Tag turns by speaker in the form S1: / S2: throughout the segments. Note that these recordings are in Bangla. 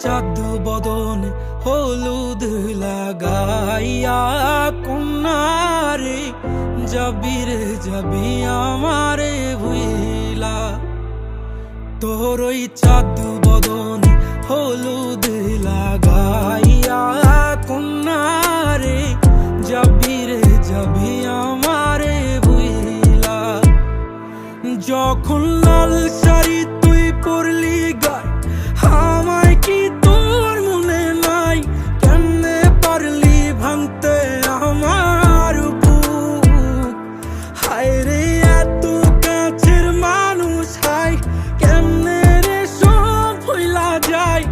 S1: চাঁদ বদনে হলুদ লাগাইয়া কন্যারে যাবি রে যাবি আমারে ভুইলা। তোর ওই চাঁদ বদনে হলুদ লাগাইয়া কন্যারে যাবি রে যাবি আমারে ভুইলা। যখন লাল শাড়ি তুই পরলি গায় আমায় কি তোর মনে নাই? কেমনে পারলি ভাঙতে আমার বুক? হায় রে এত কাছের মানুষ, হায় কেমনে রে সব ভুইলা যায়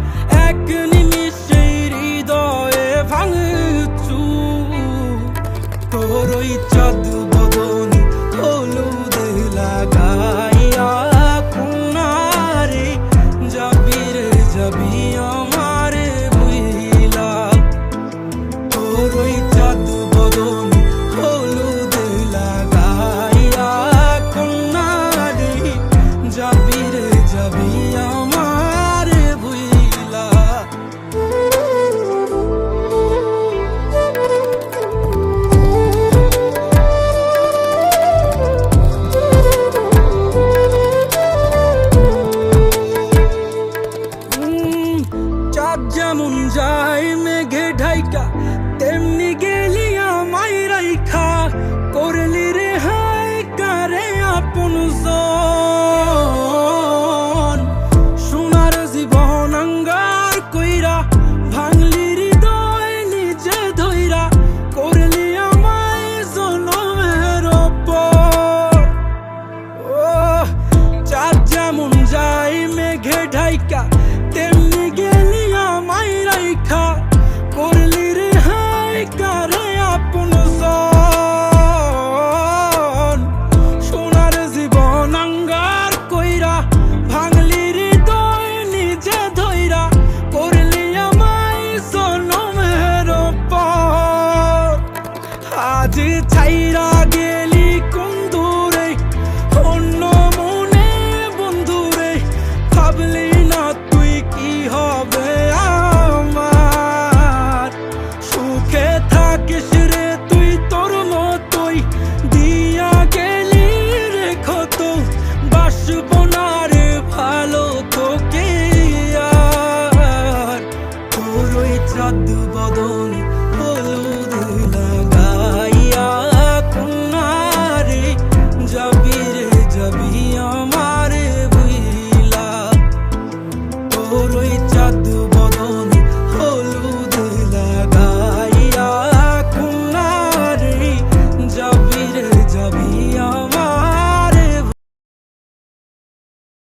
S1: এক নিমিষে হৃদয়ে ভাঙচু। তোর ওই চাঁদ বদনে হলুদ লাগাইয়া কন্যারে যাবি রে যাবি আমারে ভুইলা। তোর ওই চাঁদ বদনে হলুদ লাগাইয়া কন্যারে যাবি রে যাবি আমারে ভুইলা। চাঁদ যেমন যায় মেঘে ঢাইকা তেমনি গেলি আমায় রাইখা, করলি রে হায় কারে আপন জন। সোনার জীবন আঙ্গার কইরা ভাঙলি হৃদয় নিজে ধইরা, করলি আমায় জনমের ওপর। ও চাঁদ যেমন যায় মেঘে ঢাইকা তেমনি গেলি আমায় রাইখা, করলি রে হায় কারে আপন জন। সোনার জীবন আঙ্গার কইরা ভাঙলি হৃদয় নিজে ধইরা, করলি আমায় জনমের ওপর। আজ ছাইরা গেলি কোন দূরে অন্য মনে বন্ধুরে, ভাবলি না তুই কি হবে আমার? সুখে থাকিস রে তুই তোর মতোই, দিয়া গেলি রে ক্ষত, বাসব না রে ভালো তোকে আর। তোর ওই চাঁদ বদনে হলুদ লাগাইয়া কন্যারে যাবি রে যাবি আমারে ভুইলা। তোর ওই চাঁদ